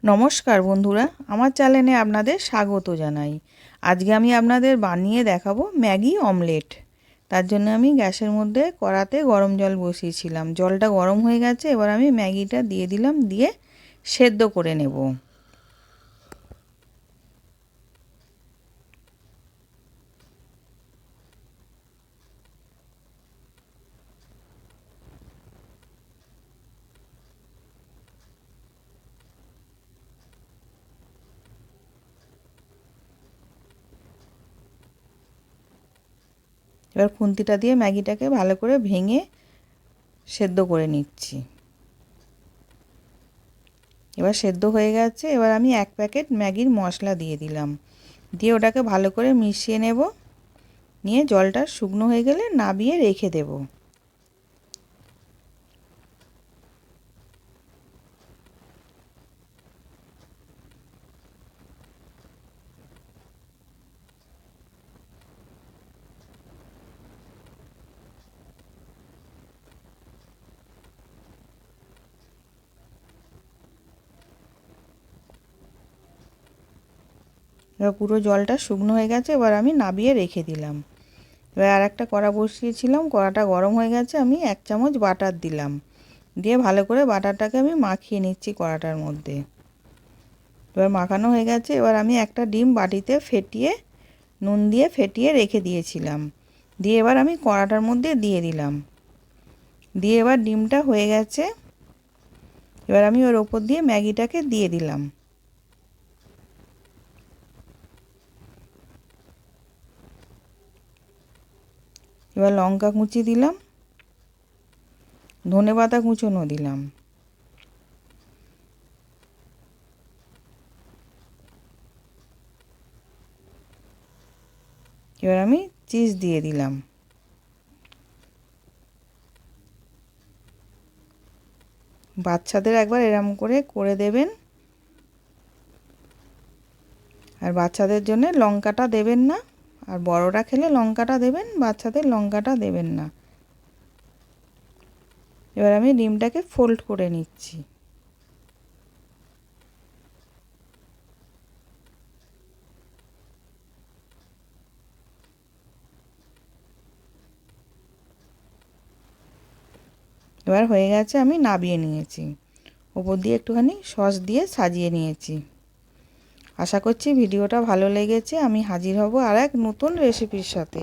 নমস্কার বন্ধুরা, আমার চ্যানেলে আপনাদের স্বাগত জানাই। আজকে আমি আপনাদের বানিয়ে দেখাবো ম্যাগি অমলেট। তার জন্য আমি গ্যাসের মধ্যে কড়াতে গরম জল বসিয়েছিলাম। জলটা গরম হয়ে গেছে, এবার আমি ম্যাগিটা দিয়ে দিলাম, দিয়ে সেদ্ধ করে নেব। এবার খুন্তিটা দিয়ে ম্যাগিটাকে ভালো করে ভেঙে সেদ্ধ করে নিচ্ছি। এবার সেদ্ধ হয়ে গেছে, এবার আমি 1 প্যাকেট ম্যাগির মশলা দিয়ে দিলাম, দিয়ে ওটাকে ভালো করে মিশিয়ে নেব। নিয়ে জলটা শুকনো হয়ে গেলে নাবিয়ে রেখে দেব। এবার পুরো জলটা শুকনো হয়ে গেছে, এবার আমি নাবিয়ে রেখে দিলাম। এবার আর একটা কড়া বসিয়েছিলাম, কড়াটা গরম হয়ে গেছে, আমি 1 চামচ বাটার দিলাম, দিয়ে ভালো করে বাটারটাকে আমি মাখিয়ে নিচ্ছি কড়াটার মধ্যে। এবার মাখানো হয়ে গেছে, এবার আমি একটা ডিম বাটিতে ফেটিয়ে নুন দিয়ে ফেটিয়ে রেখে দিয়েছিলাম, দিয়ে এবার আমি কড়াটার মধ্যে দিয়ে দিলাম, দিয়ে এবার ডিমটা হয়ে গেছে, এবার আমি ওর ওপর দিয়ে ম্যাগিটাকে দিয়ে দিলাম। এবার লঙ্কা কুচি দিলাম, ধনেপাতা কুচোনো দিলাম। এবার আমি চিজ দিয়ে দিলাম। বাচ্চাদের একবার এরম করে দেবেন, আর বাচ্চাদের জন্য লঙ্কাটা দেবেন না, আর বড়রা খেলে লঙ্কাটা দেবেন, বাচ্চাদের লঙ্কাটা দেবেন না। এবার আমি ডিমটাকে ফোল্ড করে নিচ্ছি। এবার হয়ে গেছে, আমি নাবিয়ে নিয়েছি, ওপর দিয়ে একটুখানি সস দিয়ে সাজিয়ে নিয়েছি। আশা করছি ভিডিওটা ভালো লেগেছে। আমি হাজির হব আর এক নতুন রেসিপির সাথে।